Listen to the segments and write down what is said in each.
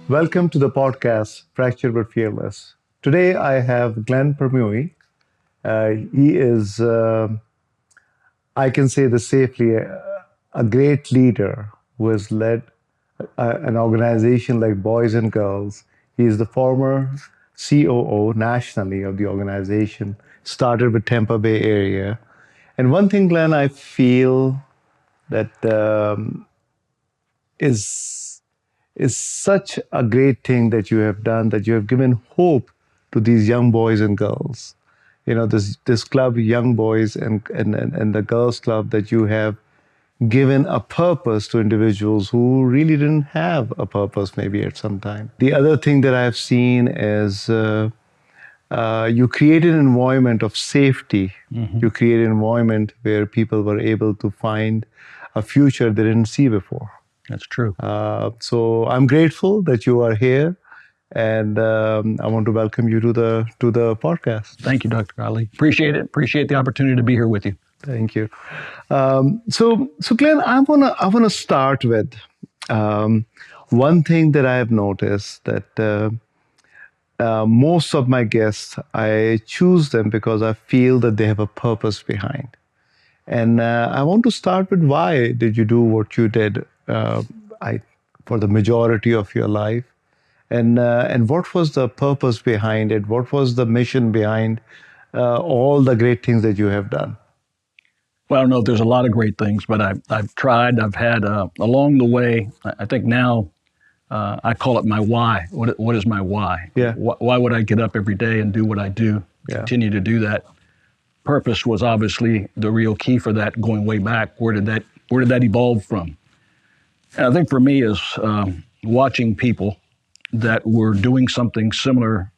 Welcome to the podcast, Fractured but Fearless. Today I have Glenn Permuy. He is, I can say this safely, a great leader who has led an organization like Boys and Girls. He is the former COO nationally of the organization, started with Tampa Bay area. And one thing, Glenn, I feel that is such a great thing that you have done, that you have given hope to these young boys and girls. You know, this club, Young Boys and the Girls Club, that you have given a purpose to individuals who really didn't have a purpose maybe at some time. The other thing that I've seen is you created an environment of safety. Mm-hmm. You created an environment where people were able to find a future they didn't see before. That's true. So I'm grateful that you are here, and I want to welcome you to the podcast. Thank you, Dr. Ali. Appreciate it. Appreciate the opportunity to be here with you. Thank you. So Glenn, I wanna start with one thing that I have noticed, that most of my guests, I choose them because I feel that they have a purpose behind. And I want to start with, why did you do what you did for the majority of your life? And what was the purpose behind it? What was the mission behind all the great things that you have done? Well, I don't know if there's a lot of great things, but I've tried. I've had, along the way, I think now, I call it my why. What is my why? Yeah. Why would I get up every day and do what I do? Yeah. Continue to do that. Purpose was obviously the real key for that, going way back. Where did that evolve from? And I think for me is watching people that were doing something similar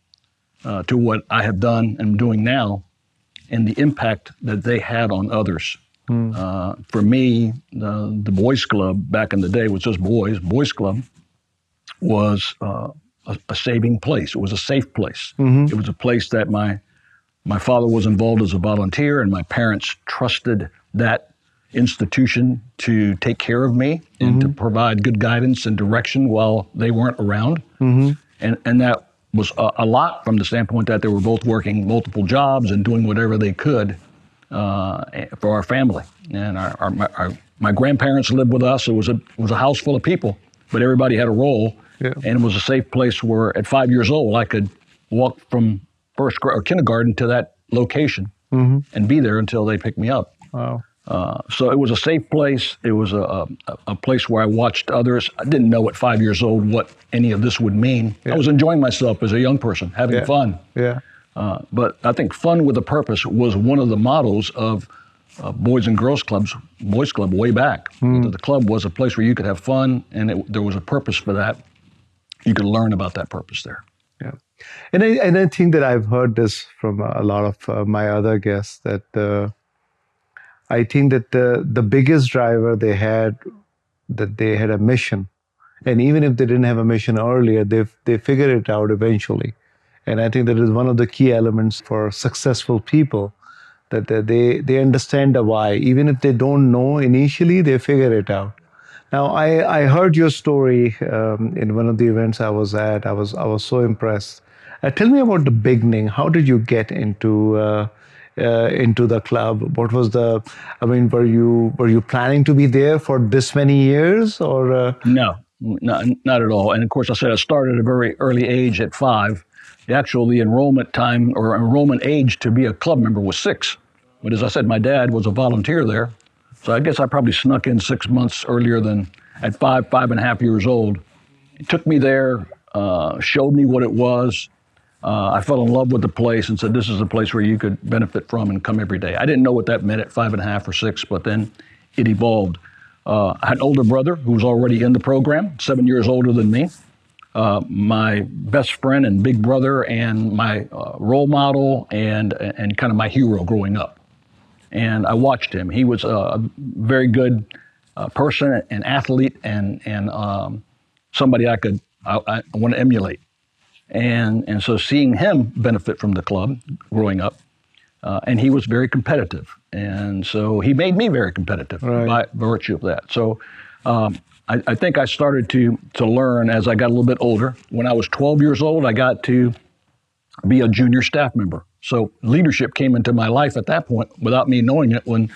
to what I have done and doing now, and the impact that they had on others. For me, the Boys Club back in the day was just boys. Boys Club was a saving place. It was a safe place. Mm-hmm. It was a place that my father was involved as a volunteer, and my parents trusted that institution to take care of me and mm-hmm. to provide good guidance and direction while they weren't around. Mm-hmm. And that was a lot, from the standpoint that they were both working multiple jobs and doing whatever they could for our family. And my grandparents lived with us. It was a house full of people, but everybody had a role. Yeah. And it was a safe place where at 5 years old, I could walk from first grade or kindergarten to that location mm-hmm. and be there until they picked me up. Wow. So it was a safe place. It was a place where I watched others. I didn't know at 5 years old what any of this would mean. Yeah. I was enjoying myself as a young person, having fun. Yeah. But I think fun with a purpose was one of the mottos of Boys and Girls Clubs, Boys Club way back. The club was a place where you could have fun, and there was a purpose for that. You could learn about that purpose there. Yeah. And I think that I've heard this from a lot of my other guests, that I think that the biggest driver they had a mission. And even if they didn't have a mission earlier, they figured it out eventually. And I think that is one of the key elements for successful people, that they understand the why. Even if they don't know initially, they figure it out. Now, I heard your story in one of the events I was at. I was so impressed. Tell me about the beginning. How did you get into the club? What was were you planning to be there for this many years, or? No, not at all. And of course, I said I started at a very early age at 5. The enrollment time or enrollment age to be a club member was 6. But as I said, my dad was a volunteer there. So I guess I probably snuck in 6 months earlier than at 5.5 years old. He took me there, showed me what it was. I fell in love with the place and said, this is a place where you could benefit from and come every day. I didn't know what that meant at 5.5 or 6, but then it evolved. I had an older brother who was already in the program, 7 years older than me. My best friend and big brother and my role model and kind of my hero growing up. And I watched him. He was a very good person, an athlete, and somebody I want to emulate. And so seeing him benefit from the club growing up, and he was very competitive. And so he made me very competitive by virtue of that. So I think I started to learn as I got a little bit older. When I was 12 years old, I got to be a junior staff member. So leadership came into my life at that point without me knowing it when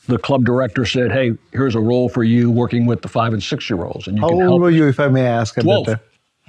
the club director said, hey, here's a role for you working with the 5 and 6-year-olds. And you How can old help. were you, if I may ask, at that 12. time?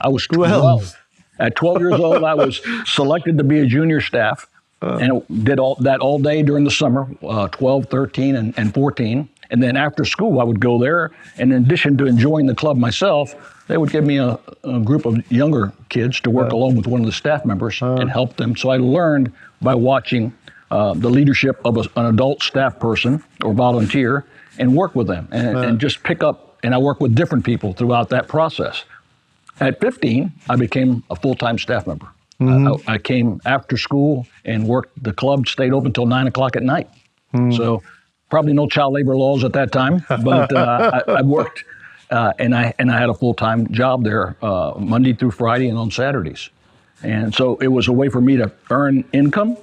I was 12. 12. At 12 years old, I was selected to be a junior staff and did all that all day during the summer, 12, 13, and 14. And then after school, I would go there. And in addition to enjoying the club myself, they would give me a group of younger kids to work along with one of the staff members and help them. So I learned by watching the leadership of an adult staff person or volunteer and work with them and just pick up. And I work with different people throughout that process. At 15, I became a full-time staff member. I came after school and worked. The club stayed open until 9 o'clock at night. So probably no child labor laws at that time, but I worked and I had a full-time job there Monday through Friday and on Saturdays. And so it was a way for me to earn income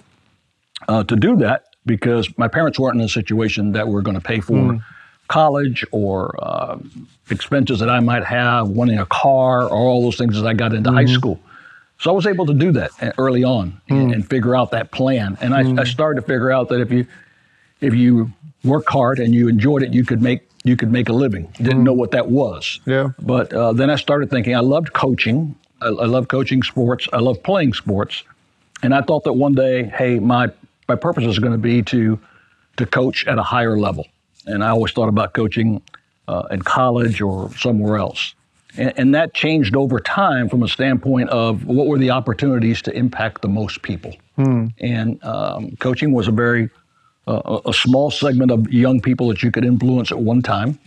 to do that because my parents weren't in a situation that were going to pay for college or expenses that I might have, wanting a car, or all those things as I got into high school. So I was able to do that early on and figure out that plan. And I started to figure out that if you work hard and you enjoyed it, you could make a living. Didn't know what that was. Yeah. But then I started thinking I loved coaching. I love coaching sports. I love playing sports. And I thought that one day, hey, my purpose is going to be to coach at a higher level. And I always thought about coaching in college or somewhere else. And that changed over time from a standpoint of what were the opportunities to impact the most people. And coaching was a small segment of young people that you could influence at one time,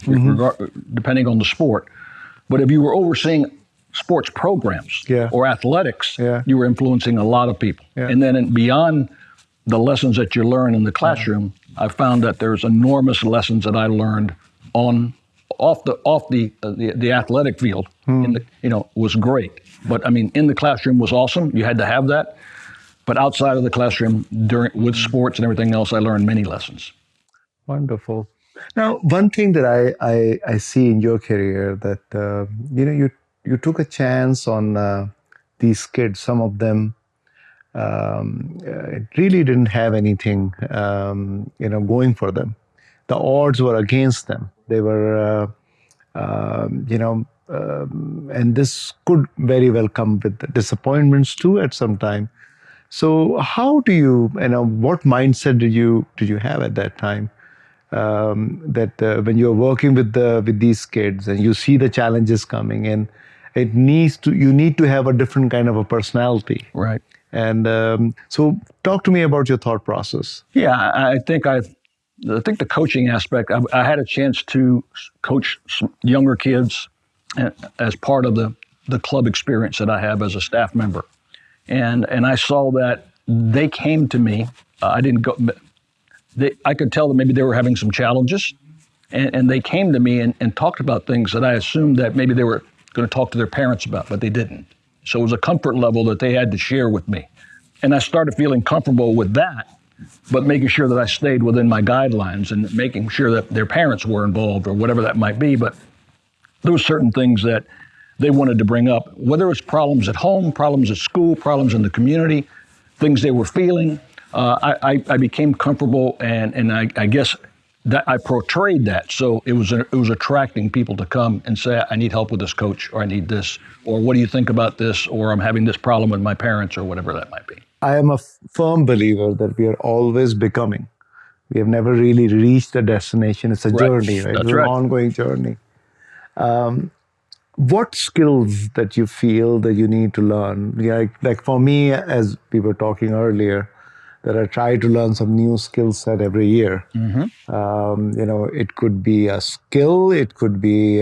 depending on the sport. But if you were overseeing sports programs or athletics, you were influencing a lot of people. And then beyond the lessons that you learn in the classroom, I found that there's enormous lessons that I learned off the athletic field. Was great. But I mean, in the classroom was awesome. You had to have that. But outside of the classroom, with sports and everything else, I learned many lessons. Wonderful. Now, one thing that I see in your career that you took a chance on these kids. Some of them it really didn't have anything going for them. The odds were against them. They were and this could very well come with disappointments too at some time. So how do what mindset did you have at that time? That when you're working with these kids and you see the challenges coming, and you need to have a different kind of a personality, right? And so, talk to me about your thought process. Yeah, I think the coaching aspect. I had a chance to coach some younger kids as part of the club experience that I have as a staff member. And I saw that they came to me. I didn't go. I could tell that maybe they were having some challenges, and they came to me and talked about things that I assumed that maybe they were going to talk to their parents about, but they didn't. So it was a comfort level that they had to share with me, and I started feeling comfortable with that, but making sure that I stayed within my guidelines and making sure that their parents were involved or whatever that might be. But there were certain things that they wanted to bring up, whether it's problems at home, problems at school, problems in the community, things they were feeling. I became comfortable, and I guess that I portrayed that. So it was attracting people to come and say, I need help with this, coach, or I need this, or what do you think about this, or I'm having this problem with my parents, or whatever that might be. I am a firm believer that we are always becoming. We have never really reached a destination. It's a journey, right? That's It's an right. ongoing journey. What skills that you feel that you need to learn? Like for me, as we were talking earlier, that I try to learn some new skill set every year. It could be a skill. It could be,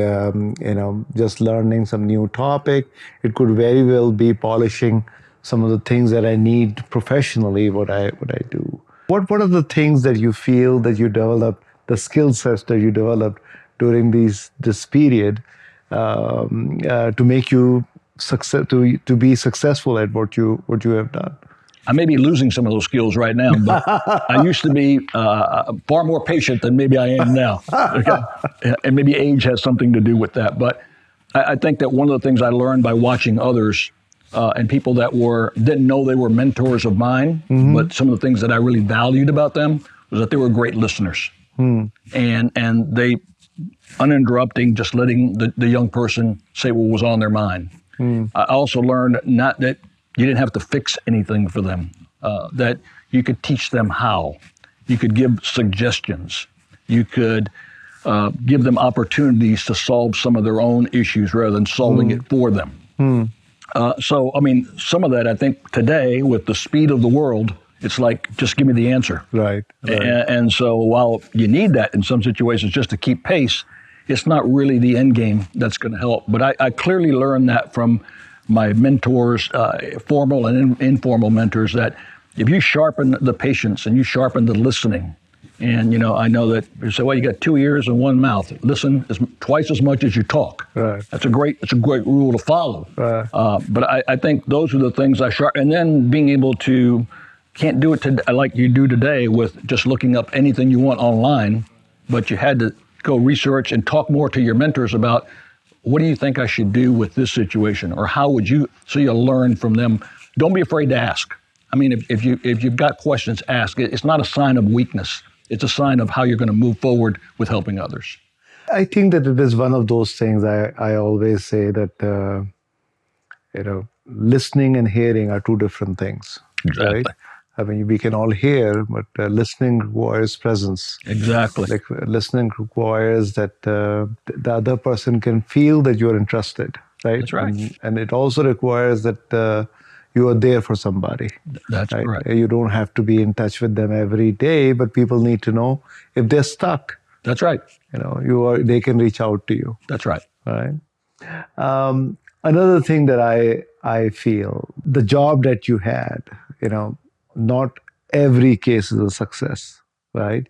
just learning some new topic. It could very well be polishing some of the things that I need professionally, what I do. What are the things that you feel that you developed, the skill sets that you developed during this period to make you to be successful at what you have done? I may be losing some of those skills right now, but I used to be far more patient than maybe I am now. Okay? And maybe age has something to do with that. But I think that one of the things I learned by watching others and people that didn't know they were mentors of mine, but some of the things that I really valued about them was that they were great listeners. And they uninterrupting, just letting the young person say what was on their mind. I also learned not that you didn't have to fix anything for them, that you could teach them how. You could give suggestions. You could give them opportunities to solve some of their own issues rather than solving it for them. So, I mean, some of that, I think today, with the speed of the world, it's like, just give me the answer. Right. And so while you need that in some situations just to keep pace, it's not really the end game that's going to help. But I clearly learned that from my mentors, formal and informal mentors, that if you sharpen the patience and you sharpen the listening, and I know that you say, well, you got 2 ears and 1 mouth. Listen twice as much as you talk. Right. That's a great rule to follow. Right. But I think those are the things I sharpen. And then being able to, can't do it like you do today with just looking up anything you want online, but you had to go research and talk more to your mentors about, what do you think I should do with this situation? Or how would you, so you'll learn from them. Don't be afraid to ask. I mean, if you've got questions, ask. It's not a sign of weakness. It's a sign of how you're going to move forward with helping others. I think that it is one of those things I always say that, listening and hearing are two different things. Exactly. Right? I mean, we can all hear, but listening requires presence. Exactly. Like listening requires that the other person can feel that you're interested, right? That's right. And it also requires that you are there for somebody. That's right? correct. You don't have to be in touch with them every day, but people need to know if they're stuck. That's right. They can reach out to you. That's right. Right. Another thing that I feel, the job that you had, not every case is a success, right?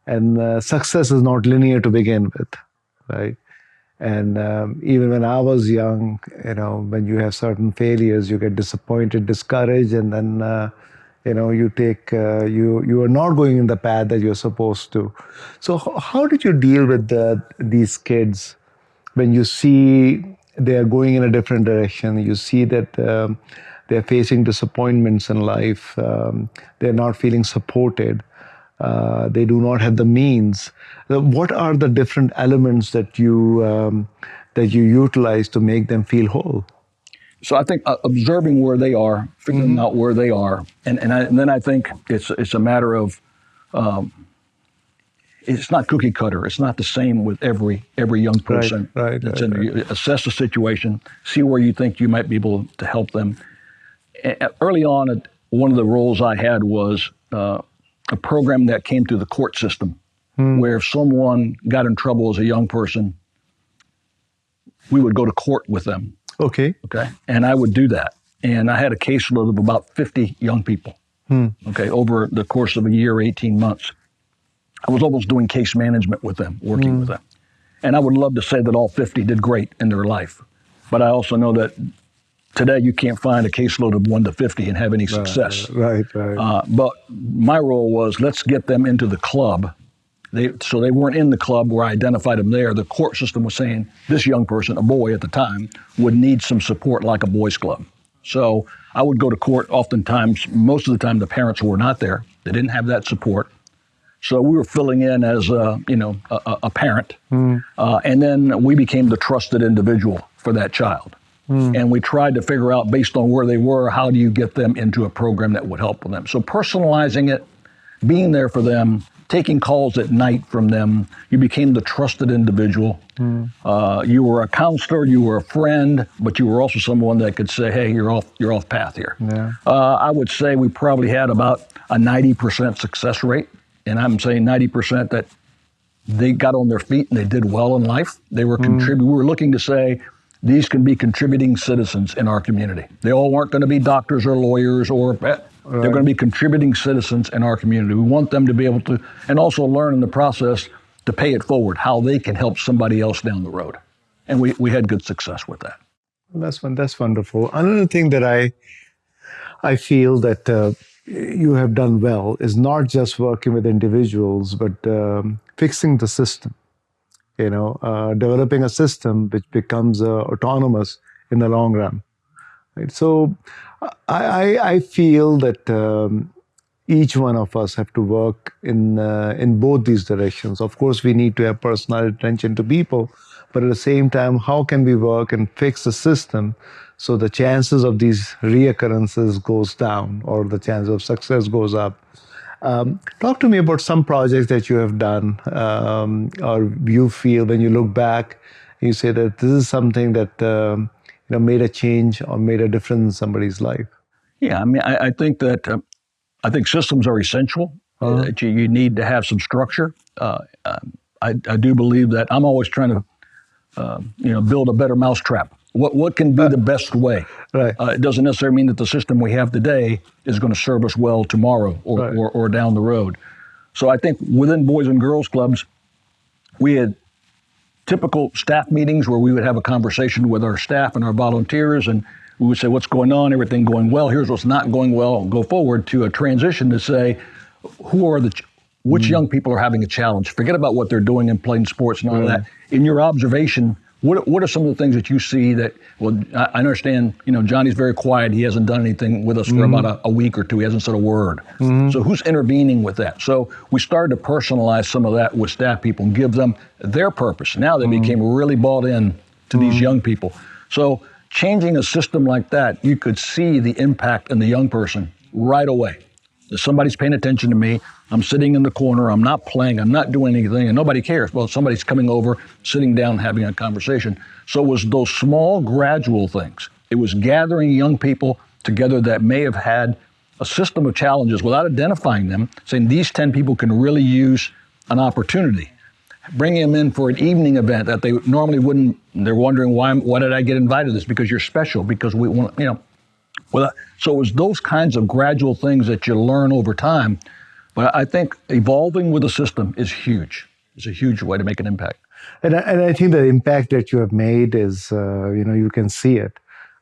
And success is not linear to begin with, right? And even when I was young, when you have certain failures, you get disappointed, discouraged, and then you are not going in the path that you're supposed to. So how did you deal with these kids when you see they are going in a different direction? You see that they're facing disappointments in life. They're not feeling supported. They do not have the means. What are the different elements that you utilize to make them feel whole? So I think observing where they are, figuring out where they are, and then I think it's a matter of it's not cookie cutter. It's not the same with every young person. Right. Assess the situation, see where you think you might be able to help them. Early on, one of the roles I had was a program that came through the court system, where if someone got in trouble as a young person, we would go to court with them. Okay. And I would do that. And I had a caseload of about 50 young people, over the course of a year, 18 months. I was almost doing case management with them, working with them. And I would love to say that all 50 did great in their life. But I also know that today you can't find a caseload of 1 to 50 and have any success. Right. But my role was, let's get them into the club. So they weren't in the club where I identified them there. The court system was saying this young person, a boy at the time, would need some support like a boys club. So I would go to court oftentimes. Most of the time the parents were not there. They didn't have that support. So we were filling in as a parent. And then we became the trusted individual for that child. And we tried to figure out, based on where they were, how do you get them into a program that would help them? So personalizing it, being there for them, taking calls at night from them, you became the trusted individual. You were a counselor, you were a friend, but you were also someone that could say, hey, you're off path here. Yeah. I would say we probably had about a 90% success rate. And I'm saying 90% that they got on their feet and they did well in life. They were we were looking to say, these can be contributing citizens in our community. They all weren't going to be doctors or lawyers they're going to be contributing citizens in our community. We want them to be able to, and also learn in the process to pay it forward, how they can help somebody else down the road. And we had good success with that. That's wonderful. Another thing that I feel that you have done well is not just working with individuals, but fixing the system. Developing a system which becomes autonomous in the long run. Right? So I feel that each one of us have to work in both these directions. Of course, we need to have personal attention to people, but at the same time, how can we work and fix the system so the chances of these reoccurrences goes down or the chance of success goes up? Talk to me about some projects that you have done, or you feel when you look back, you say that this is something that made a change or made a difference in somebody's life. Yeah, I mean, I think that I think systems are essential. That you need to have some structure. I do believe that I'm always trying to build a better mousetrap. What can be the best way? Right. It doesn't necessarily mean that the system we have today is going to serve us well tomorrow or down the road. So I think within Boys and Girls Clubs, we had typical staff meetings where we would have a conversation with our staff and our volunteers, and we would say, what's going on, everything going well, here's what's not going well, go forward to a transition to say, which young people are having a challenge? Forget about what they're doing in playing sports and all of that. In your observation, what are some of the things that you see that, well, I understand, Johnny's very quiet. He hasn't done anything with us for about a week or two. He hasn't said a word. So who's intervening with that? So we started to personalize some of that with staff people and give them their purpose. Now they became really bought in to these young people. So changing a system like that, you could see the impact in the young person right away. If somebody's paying attention to me, I'm sitting in the corner, I'm not playing, I'm not doing anything, and nobody cares. Well, somebody's coming over, sitting down, having a conversation. So it was those small, gradual things. It was gathering young people together that may have had a system of challenges without identifying them, saying these 10 people can really use an opportunity. Bringing them in for an evening event that they normally wouldn't. They're wondering, why did I get invited to this? Because you're special, because we want, so it was those kinds of gradual things that you learn over time. But I think evolving with a system is huge. It's a huge way to make an impact. And I think the impact that you have made is, you can see it.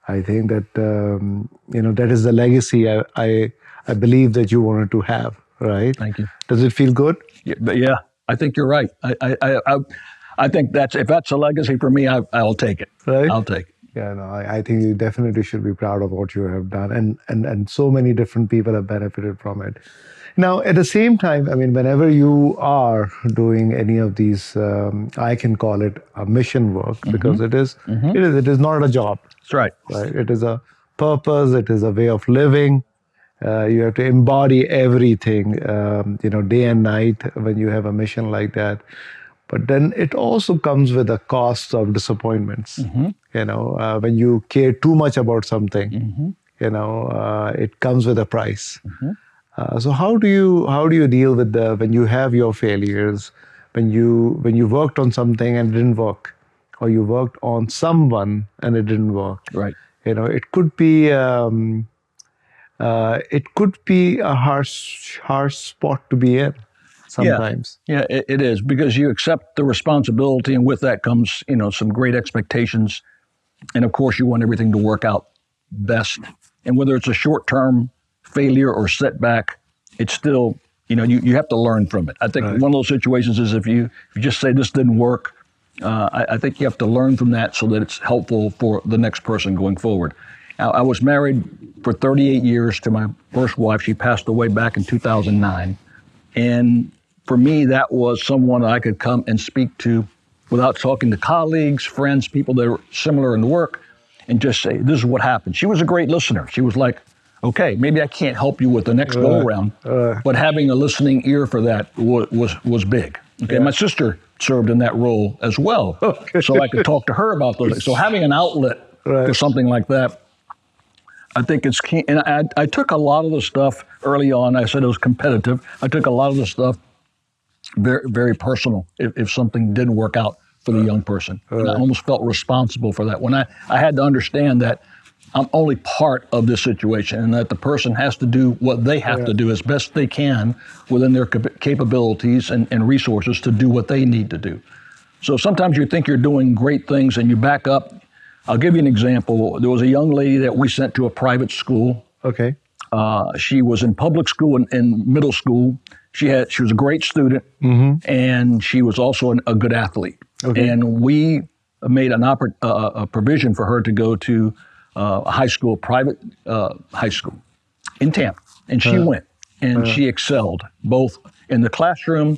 I think that, that is the legacy I believe that you wanted to have, right? Thank you. Does it feel good? Yeah, I think you're right. I think if that's a legacy for me, I'll take it. Right? I'll take it. Yeah, no, I think you definitely should be proud of what you have done, and so many different people have benefited from it. Now, at the same time, I mean, whenever you are doing any of these, I can call it a mission work because it is not a job. That's right. Right? It is a purpose. It is a way of living. You have to embody everything, day and night when you have a mission like that. But then it also comes with a cost of disappointments. When you care too much about something, it comes with a price. So how do you deal with when you have your failures, when you worked on something and it didn't work, or you worked on someone and it didn't work? Right. It could be a harsh spot to be in sometimes. Yeah, it is, because you accept the responsibility, and with that comes, some great expectations. And of course, you want everything to work out best. And whether it's a short-term failure or setback, it's still, you have to learn from it. I think one of those situations is if you just say this didn't work, I think you have to learn from that so that it's helpful for the next person going forward. Now, I was married for 38 years to my first wife. She passed away back in 2009. And for me, that was someone I could come and speak to without talking to colleagues, friends, people that were similar in work, and just say, this is what happened. She was a great listener. She was like, okay, maybe I can't help you with the next go-around, but having a listening ear for that was big. Okay, my sister served in that role as well, so I could talk to her about those things. So having an outlet for something like that, I think it's key. And I took a lot of the stuff early on. I said it was competitive. I took a lot of the stuff very, very personal if something didn't work out for the young person. And I almost felt responsible for that. When I had to understand that I'm only part of this situation and that the person has to do what they have to do as best they can within their capabilities and resources to do what they need to do. So sometimes you think you're doing great things and you back up. I'll give you an example. There was a young lady that we sent to a private school. Okay. She was in public school and middle school. She was a great student, and she was also a good athlete. Okay. And we made a provision for her to go to a high school, private high school in Tampa. And she went, and she excelled both in the classroom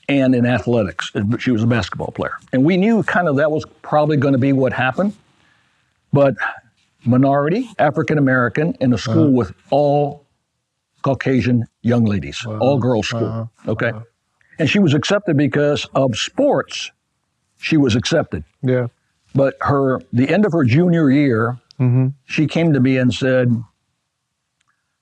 and in athletics. She was a basketball player. And we knew kind of that was probably going to be what happened. But minority, African-American, in a school with all Caucasian young ladies, all girls school, okay? And she was accepted because of sports, she was accepted. Yeah. But the end of her junior year, she came to me and said,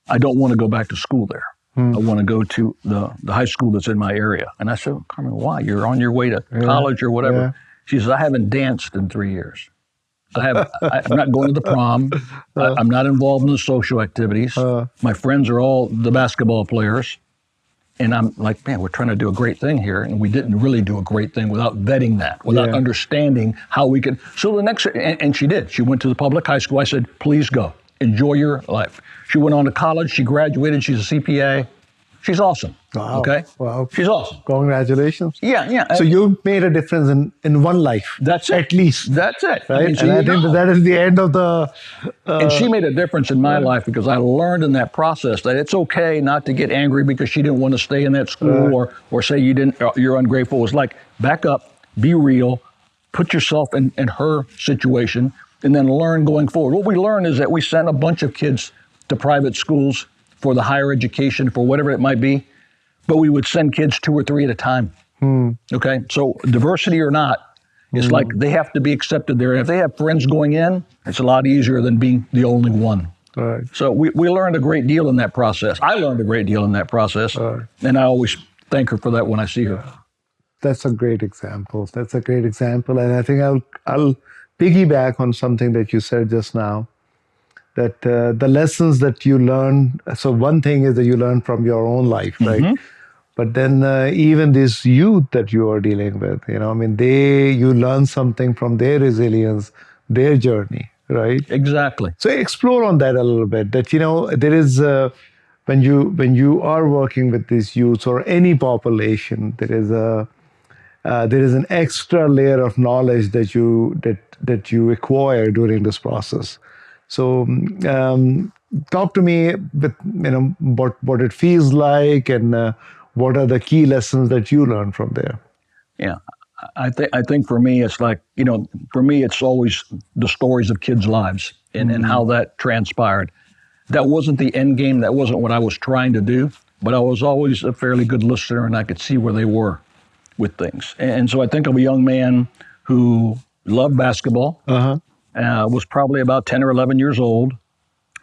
I don't want to go back to school there. I want to go to the high school that's in my area. And I said, Carmen, why? You're on your way to college or whatever. Yeah. She says, I haven't danced in 3 years. I'm not going to the prom. I'm not involved in the social activities. My friends are all the basketball players. And I'm like, man, we're trying to do a great thing here. And we didn't really do a great thing without vetting that, without understanding how we could. So the next, and she did. She went to the public high school. I said, please go. Enjoy your life. She went on to college. She graduated. She's a CPA. She's awesome. Wow. Okay? Wow. She's awesome. Congratulations. Yeah. So you made a difference in one life. That's it. At least. That's it. Right? And I think that is the end of the... and she made a difference in my life because I learned in that process that it's okay not to get angry because she didn't want to stay in that school or say you're ungrateful. It was like, back up, be real, put yourself in her situation, and then learn going forward. What we learned is that we sent a bunch of kids to private schools for the higher education, for whatever it might be, but we would send kids 2 or 3 at a time. Okay, so diversity or not, it's like they have to be accepted there. And if they have friends going in, it's a lot easier than being the only one. Right. So we learned a great deal in that process. I learned a great deal in that process, and I always thank her for that when I see her. That's a great example. And I think I'll piggyback on something that you said just now, that the lessons that you learn. So one thing is that you learn from your own life, right? But then even this youth that you are dealing with, I mean, you learn something from their resilience, their journey, right? Exactly. So explore on that a little bit. That there is when you are working with these youths or any population, there is an extra layer of knowledge that you acquire during this process. So talk to me with what it feels like and what are the key lessons that you learn from there. Yeah, I think for me it's like for me it's always the stories of kids' lives and how that transpired. That wasn't the end game. That wasn't what I was trying to do. But I was always a fairly good listener, and I could see where they were with things. And so I think of a young man who loved basketball. Was probably about 10 or 11 years old,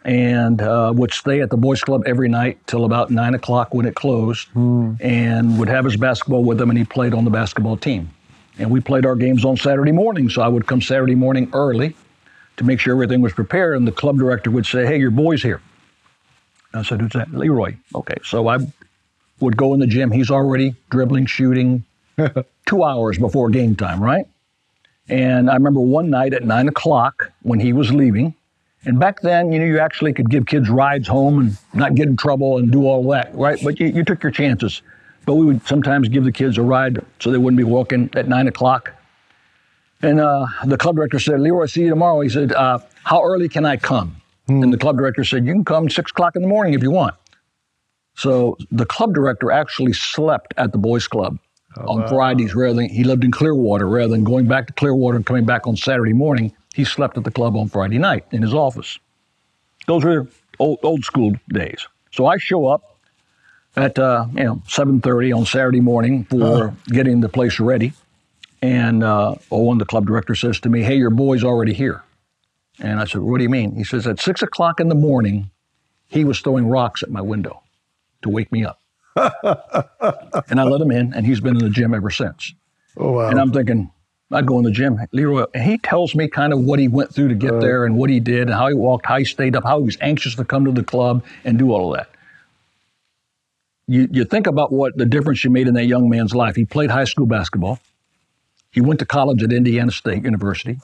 and would stay at the boys' club every night till about 9 o'clock when it closed, and would have his basketball with him, and he played on the basketball team. And we played our games on Saturday morning, so I would come Saturday morning early to make sure everything was prepared, and the club director would say, hey, your boy's here. I said, who's that? Leroy. Okay, so I would go in the gym. He's already dribbling, shooting 2 hours before game time, right? And I remember one night at 9 o'clock when he was leaving, and back then, you actually could give kids rides home and not get in trouble and do all that, right? But you took your chances. But we would sometimes give the kids a ride so they wouldn't be walking at 9 o'clock. And the club director said, Leroy, see you tomorrow. He said, how early can I come? And the club director said, you can come 6 o'clock in the morning if you want. So the club director actually slept at the boys' club. On Fridays, he lived in Clearwater. Rather than going back to Clearwater and coming back on Saturday morning, he slept at the club on Friday night in his office. Those were old school days. So I show up at 7:30 on Saturday morning for getting the place ready, and one of the club director says to me, "Hey, your boy's already here." And I said, "What do you mean?" He says, "At 6 o'clock in the morning, he was throwing rocks at my window to wake me up." And I let him in, and he's been in the gym ever since. Oh, wow. And I'm thinking, I go in the gym, Leroy, and he tells me kind of what he went through to get there and what he did and how he walked, how he stayed up, how he was anxious to come to the club and do all of that. You think about what the difference you made in that young man's life. He played high school basketball. He went to college at Indiana State University.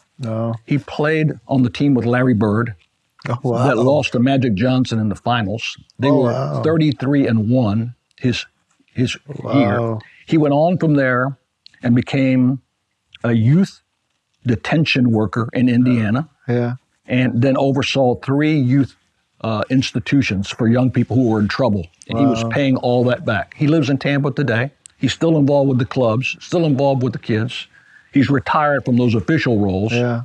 He played on the team with Larry Bird. Oh, that wow. lost to Magic Johnson in the finals. They Oh, were wow. 33-1 his year. Wow. He went on from there and became a youth detention worker in Indiana, Yeah. and then oversaw 3 youth institutions for young people who were in trouble. And he was Wow. paying all that back. He lives in Tampa today. He's still involved with the clubs, still involved with the kids. He's retired from those official roles. Yeah.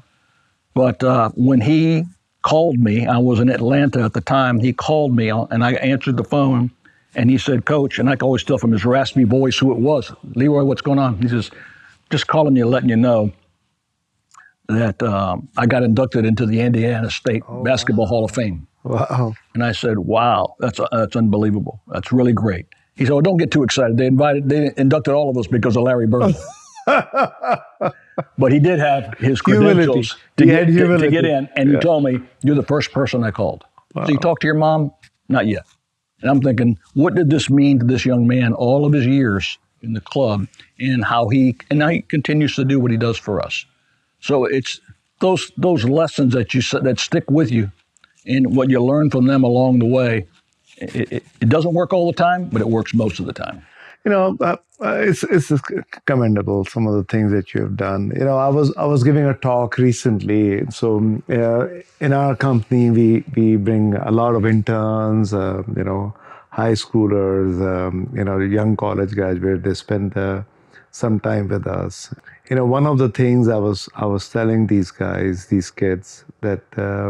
But when he called me, I was in Atlanta at the time. He called me and I answered the phone, and he said, "Coach," and I can always tell from his raspy voice who it was. "Leroy, what's going on?" He says, "Just calling you, letting you know that I got inducted into the Indiana State Basketball Hall of Fame." Wow. And I said, "Wow, that's unbelievable. That's really great." He said, "Well, don't get too excited. They inducted all of us because of Larry Bird." But he did have his Humility. credentials He had humility. to get in, and he told me, "You're the first person I called." Wow. So you talked to your mom? Not yet. And I'm thinking, what did this mean to this young man all of his years in the club, and how he continues to do what he does for us. So it's those lessons that stick with you, and what you learn from them along the way. It doesn't work all the time, but it works most of the time. It's just commendable, some of the things that you have done. I was giving a talk recently. So in our company, we bring a lot of interns, high schoolers, young college graduates. They spend some time with us. One of the things I was telling these guys, these kids, that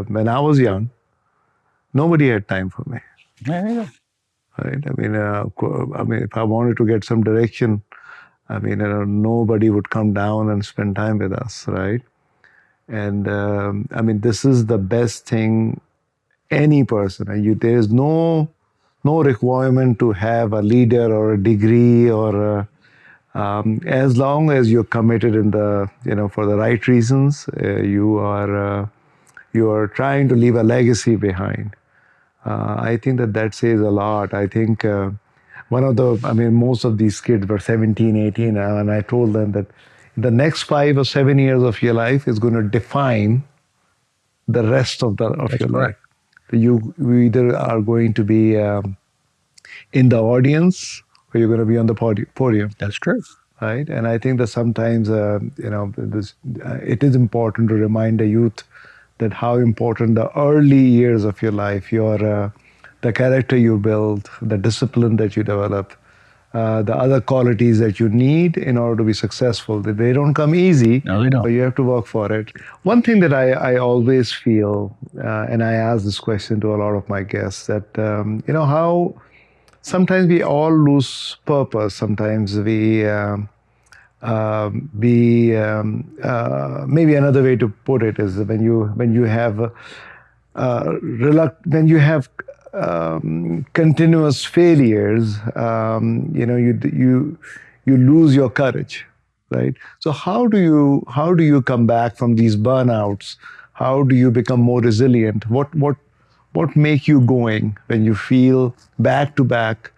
when I was young, nobody had time for me. Yeah. Right? I mean, if I wanted to get some direction, nobody would come down and spend time with us, right? And this is the best thing. Any person, there is no requirement to have a leader or a degree, or as long as you're committed in the for the right reasons, you are trying to leave a legacy behind. I think that says a lot. I think most of these kids were 17, 18 now, and I told them that the next 5 or 7 years of your life is going to define the rest of your life. You either are going to be in the audience, or you're going to be on the podium. That's true. Right? And I think that sometimes, it is important to remind the youth that how important the early years of your life, the character you build, the discipline that you develop, the other qualities that you need in order to be successful. That they don't come easy. No, they don't. But you have to work for it. One thing that I always feel, and I ask this question to a lot of my guests, that how sometimes we all lose purpose. Sometimes maybe another way to put it is when you have continuous failures, you lose your courage, right? So how do you come back from these burnouts? How do you become more resilient? What make you going when you feel back to back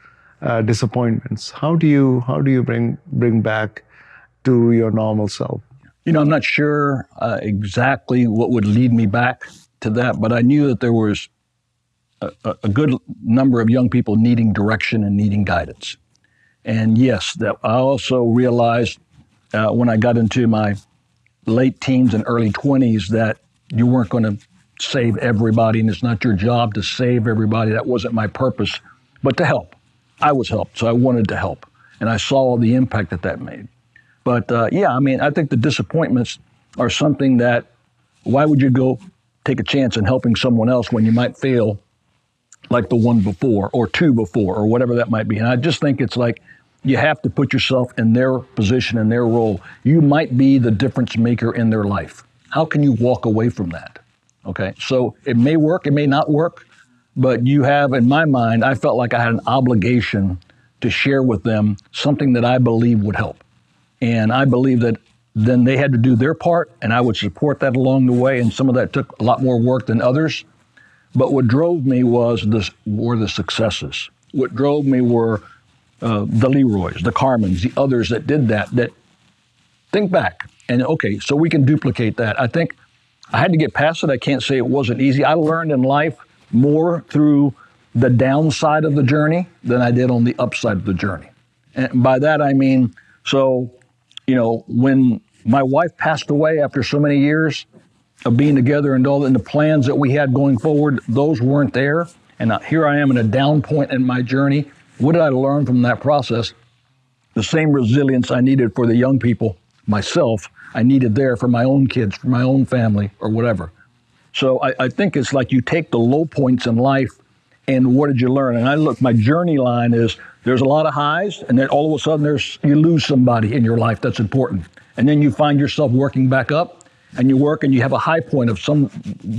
disappointments? How do you bring back to your normal self? I'm not sure exactly what would lead me back to that, but I knew that there was a good number of young people needing direction and needing guidance. And yes, that I also realized when I got into my late teens and early 20s that you weren't going to save everybody, and it's not your job to save everybody. That wasn't my purpose, but to help. I was helped, so I wanted to help, and I saw the impact that made. But I think the disappointments are something that, why would you go take a chance in helping someone else when you might fail like the one before or 2 before or whatever that might be? And I just think it's like you have to put yourself in their position, in their role. You might be the difference maker in their life. How can you walk away from that? Okay, so it may work, it may not work, but you have, in my mind, I felt like I had an obligation to share with them something that I believe would help. And I believe that then they had to do their part, and I would support that along the way. And some of that took a lot more work than others. But what drove me were the successes. What drove me were the Leroys, the Carmens, the others that did that think back. And okay, so we can duplicate that. I think I had to get past it. I can't say it wasn't easy. I learned in life more through the downside of the journey than I did on the upside of the journey. And by that, I mean, so, when my wife passed away after so many years of being together and all, and the plans that we had going forward, those weren't there. And here I am in a down point in my journey. What did I learn from that process? The same resilience I needed for the young people, myself, I needed there for my own kids, for my own family, or whatever. So I think it's like you take the low points in life and what did you learn? And my journey line is there's a lot of highs, and then all of a sudden you lose somebody in your life that's important. And then you find yourself working back up, and you work and you have a high point of some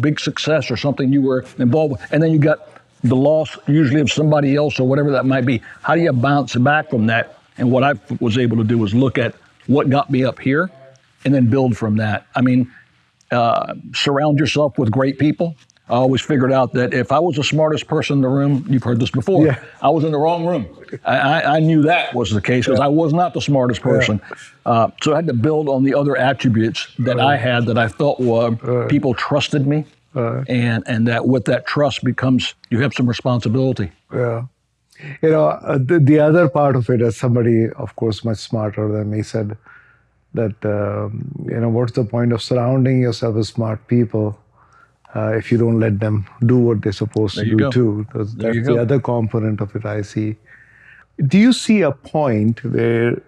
big success or something you were involved with. And then you got the loss usually of somebody else or whatever that might be. How do you bounce back from that? And what I was able to do was look at what got me up here and then build from that. I mean, surround yourself with great people. I always figured out that if I was the smartest person in the room, you've heard this before, yeah. I was in the wrong room. I knew that was the case because I was not the smartest person. Yeah. So I had to build on the other attributes that I had that I felt people trusted me. And that with that trust becomes, you have some responsibility. Yeah. The other part of it, as somebody, of course, much smarter than me said, that, what's the point of surrounding yourself with smart people if you don't let them do what they're supposed to do too? That's the other component of it I see. Do you see a point where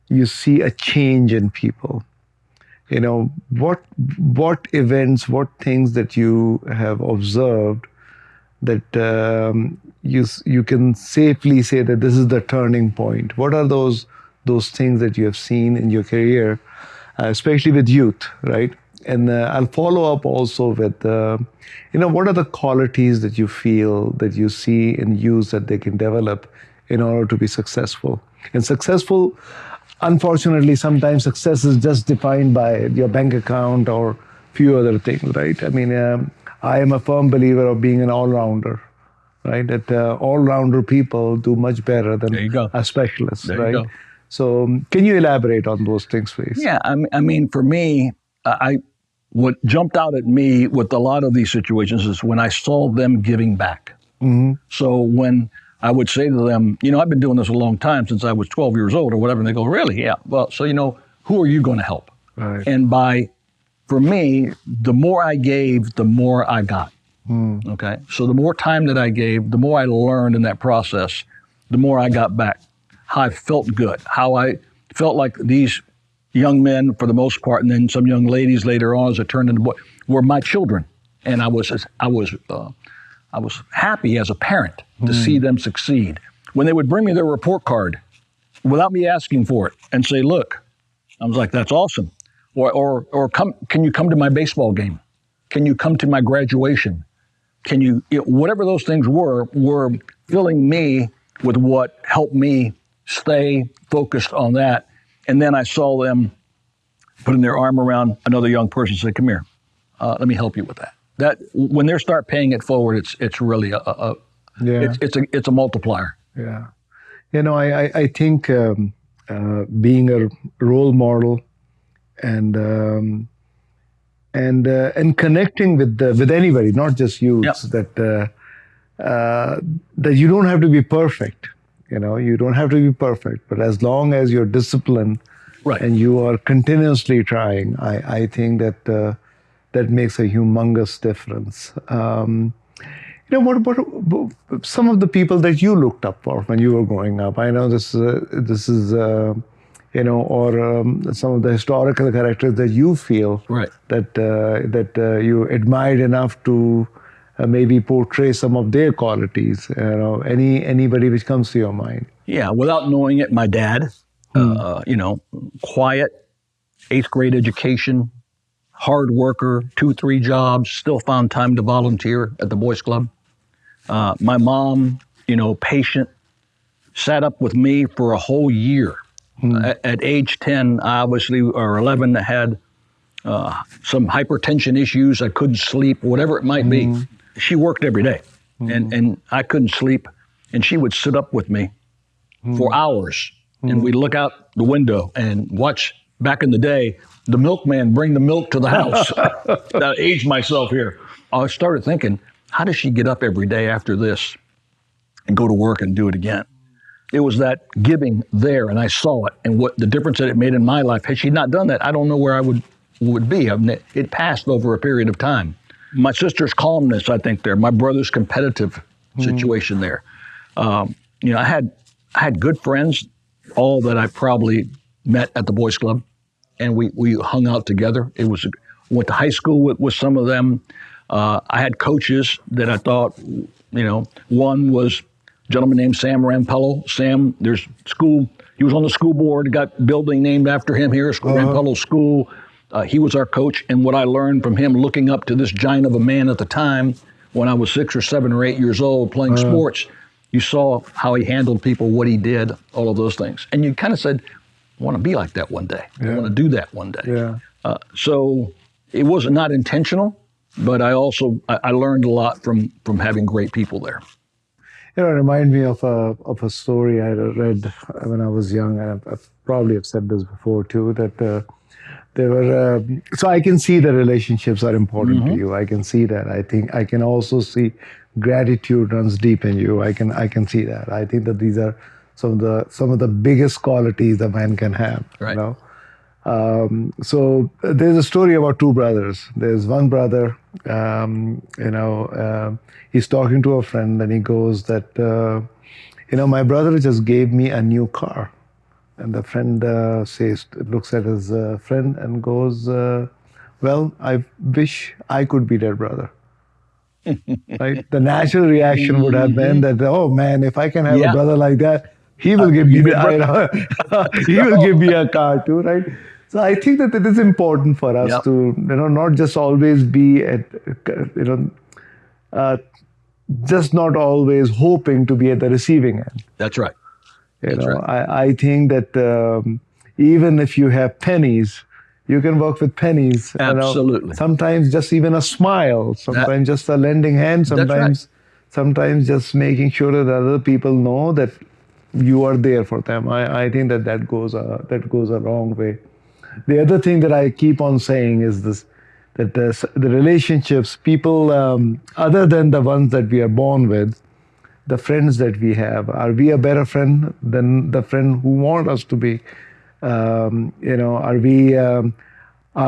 you see a change in people? What events, what things that you have observed that you can safely say that this is the turning point? What are those things that you have seen in your career, especially with youth, right? And I'll follow up also with, what are the qualities that you feel that you see in youth that they can develop in order to be successful? And successful, unfortunately, sometimes success is just defined by your bank account or few other things, right? I mean, I am a firm believer of being an all-rounder, right? That all-rounder people do much better than a specialist, right? So can you elaborate on those things, please? Yeah, I mean, for me, what jumped out at me with a lot of these situations is when I saw them giving back. Mm-hmm. So when I would say to them, I've been doing this a long time, since I was 12 years old or whatever, and they go, really? Yeah. Well, so, who are you going to help? Right. And for me, the more I gave, the more I got. Okay. So the more time that I gave, the more I learned in that process, the more I got back. How I felt good, how I felt like these young men, for the most part, and then some young ladies later on as it turned into boys, were my children. And I was happy as a parent to see them succeed. When they would bring me their report card without me asking for it and say, look, I was like, that's awesome. Or can you come to my baseball game? Can you come to my graduation? Can you, whatever those things were filling me with what helped me stay focused on that. And then I saw them putting their arm around another young person and say, come here, let me help you with that. That when they start paying it forward, it's really it's a multiplier. Yeah. I think being a role model and connecting with anybody, not just youths, that you don't have to be perfect. You don't have to be perfect, but as long as you're disciplined and you are continuously trying, I think that that makes a humongous difference. What some of the people that you looked up for when you were growing up? I know this is or some of the historical characters that you feel that you admired enough to maybe portray some of their qualities. Anybody which comes to your mind? Yeah, without knowing it, my dad. Quiet, 8th grade education, hard worker, 2-3 jobs, still found time to volunteer at the Boys Club. My mom, patient, sat up with me for a whole year. At age 10, or 11, I had some hypertension issues. I couldn't sleep, whatever it might be. She worked every day, and I couldn't sleep. And she would sit up with me for hours, and we'd look out the window and watch back in the day, the milkman bring the milk to the house. I aged myself here. I started thinking, how does she get up every day after this and go to work and do it again? It was that giving there, and I saw it, and what the difference that it made in my life. Had she not done that, I don't know where I would be. I mean, it passed over a period of time. My sister's calmness, I think, there. My brother's competitive situation there. You know, I had good friends, all that I probably met at the boys' club, and we hung out together. Went to high school with some of them. I had coaches that I thought, you know, one was a gentleman named Sam Rampello. Sam, he was on the school board, got building named after him here, Rampello School. He was our coach, and what I learned from him, looking up to this giant of a man at the time, when I was 6 or 7 or 8 years old playing sports, you saw how he handled people, what he did, all of those things. And you kind of said, I want to be like that one day. I want to do that one day. Yeah. So it was not intentional, but I learned a lot from having great people there. You know, it reminds me of a story I read when I was young, and I probably have said this before too, that there were, so I can see the relationships are important to you. I can see that. I think I can also see gratitude runs deep in you. I can see that. I think that these are some of the biggest qualities a man can have. Right. You know? So there's a story about two brothers. There's one brother, he's talking to a friend, and he goes that, my brother just gave me a new car. And the friend looks at his friend and goes, well, I wish I could be that brother. Right? The natural reaction would have been that, oh man, if I can have a brother like that, he will give me he will give me a car too, right? So I think that it is important for us to, not just always be just not always hoping to be at the receiving end. That's right. I think that even if you have pennies, you can work with pennies. Absolutely. Sometimes just even a smile, sometimes just a lending hand, sometimes just making sure that other people know that you are there for them. I think that goes a long way. The other thing that I keep on saying is this, that the relationships, people other than the ones that we are born with, the friends that we have, are we a better friend than the friend who want us to be? Are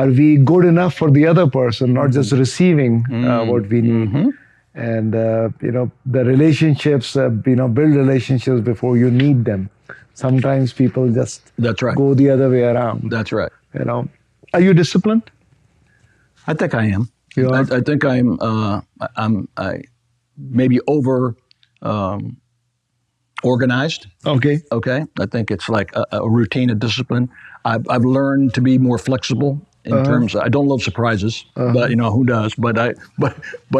we good enough for the other person, not just receiving what we need? And the relationships, build relationships before you need them. Sometimes people just go the other way around. That's right. Are you disciplined? I think I am. You are? I think I maybe over organized. Okay. I think it's like a routine, a discipline. I've learned to be more flexible in terms of, I don't love surprises, but who does? But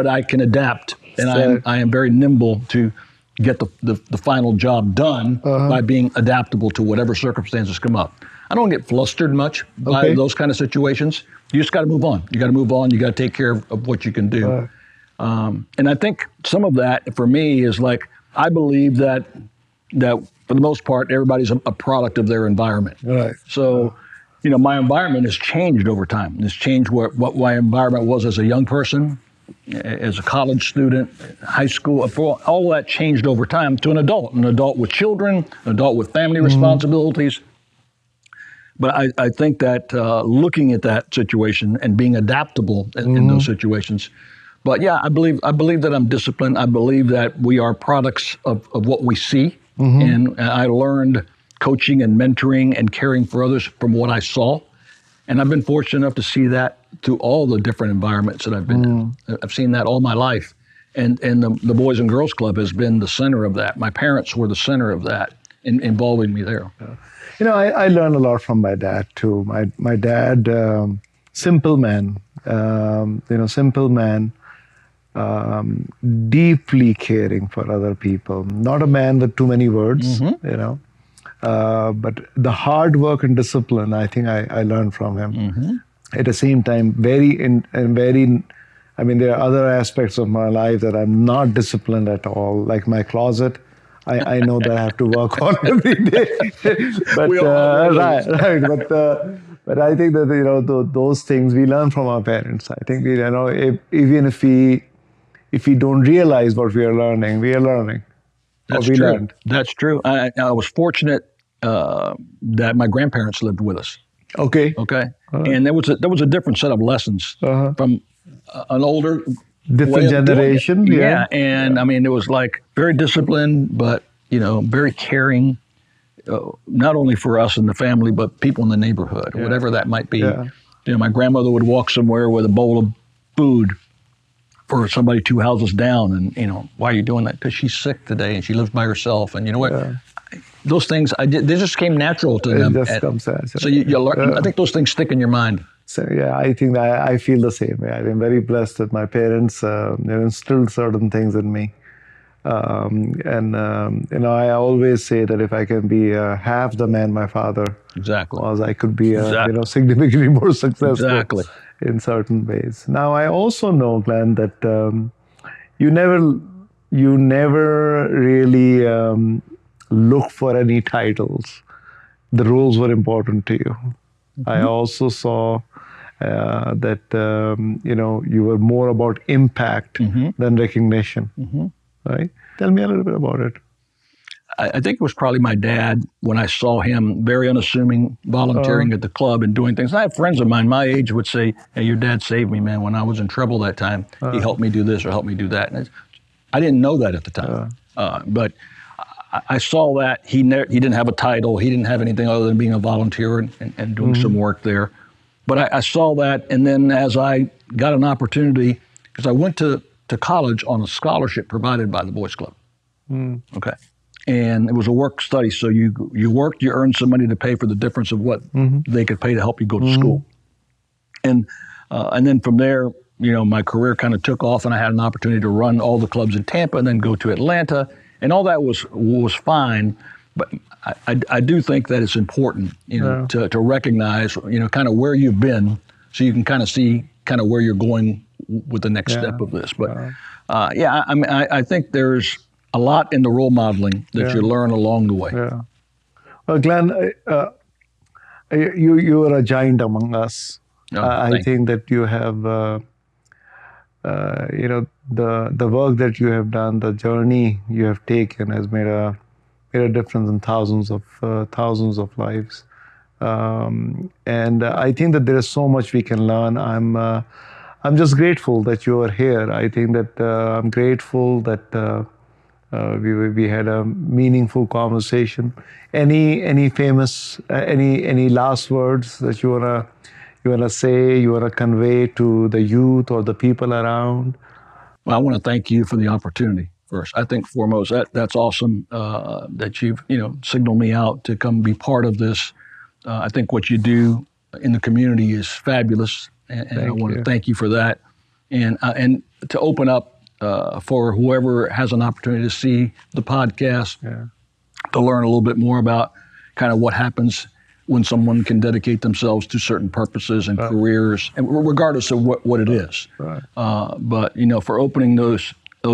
I can adapt, and I am very nimble to get the final job done by being adaptable to whatever circumstances come up. I don't get flustered much by those kind of situations. You just got to move on. You got to move on. You got to take care of what you can do. And I think some of that for me is like, I believe that for the most part, everybody's a product of their environment. Right. So, my environment has changed over time. It's changed what my environment was as a young person, as a college student, high school. All that changed over time to an adult with children, an adult with family responsibilities. But I think that looking at that situation and being adaptable in those situations. But yeah, I believe that I'm disciplined. I believe that we are products of what we see. And I learned coaching and mentoring and caring for others from what I saw. And I've been fortunate enough to see that through all the different environments that I've been in. I've seen that all my life. And the Boys and Girls Club has been the center of that. My parents were the center of that, involving me there. I learned a lot from my dad too. My dad, simple man, deeply caring for other people. Not a man with too many words, but the hard work and discipline, I think I learned from him. At the same time, there are other aspects of my life that I'm not disciplined at all. Like my closet, I know that I have to work on every day. But We all have right, those. right. But I think that those things we learn from our parents. I think even if we don't realize what we are learning, or That's we true. learned. That's true. I was fortunate that my grandparents lived with us. Okay. Okay, and there was a different set of lessons Uh-huh. from an older way Different of doing it. generation. Yeah. Yeah, and I mean it was like very disciplined, but very caring, not only for us and the family, but people in the neighborhood, whatever that might be. Yeah. My grandmother would walk somewhere with a bowl of food for somebody 2 houses down, and why are you doing that? Because she's sick today and she lives by herself, and you know what? Yeah. Those things they just came natural to It them. just comes as. So you learn. I think those things stick in your mind. So yeah, I think that I feel the same way. I'm very blessed that my parents instilled certain things in me. I always say that if I can be half the man my father Exactly. was, I could be Exactly. significantly more successful Exactly. in certain ways. Now I also know, Glenn, that you never really look for any titles. The roles were important to you. I also saw that you were more about impact than recognition. Right? Tell me a little bit about it. I think it was probably my dad when I saw him very unassuming, volunteering at the club and doing things. I have friends of mine my age would say, "Hey, your dad saved me, man. When I was in trouble that time, he helped me do this or helped me do that." And I didn't know that at the time, but I saw that he didn't have a title, he didn't have anything other than being a volunteer and doing some work there. But I saw that, and then as I got an opportunity, because I went to college on a scholarship provided by the Boys Club. Okay. And it was a work study. So you worked, you earned some money to pay for the difference of what they could pay to help you go to school. And then from there, my career kind of took off, and I had an opportunity to run all the clubs in Tampa and then go to Atlanta. And all that was fine. But I do think that it's important, to recognize, kind of where you've been, so you can kind of see kind of where you're going with the next step of this. But I mean, I think there's a lot in the role modeling that you learn along the way. Yeah. Well, Glenn, you are a giant among us. I think that you have, the work that you have done, the journey you have taken has made a difference in thousands of lives. And I think that there is so much we can learn. I'm just grateful that you are here. I think that I'm grateful that we had a meaningful conversation. Any famous any last words that you wanna say, you wanna convey to the youth or the people around? Well, I want to thank you for the opportunity first. I think foremost that's awesome that you've signaled me out to come be part of this. I think what you do in the community is fabulous, and I want to thank you for that, and to open up for whoever has an opportunity to see the podcast, to learn a little bit more about kind of what happens when someone can dedicate themselves to certain purposes and careers, and regardless of what it is. Right. But for opening those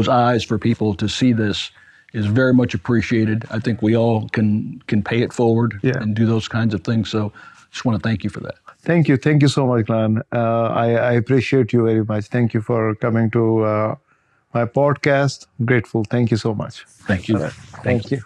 eyes for people to see this is very much appreciated. I think we all can pay it forward and do those kinds of things. So just want to thank you for that. Thank you so much, Glenn. I appreciate you very much. Thank you for coming to my podcast. Grateful. Thank you so much. Thank you. Thank you.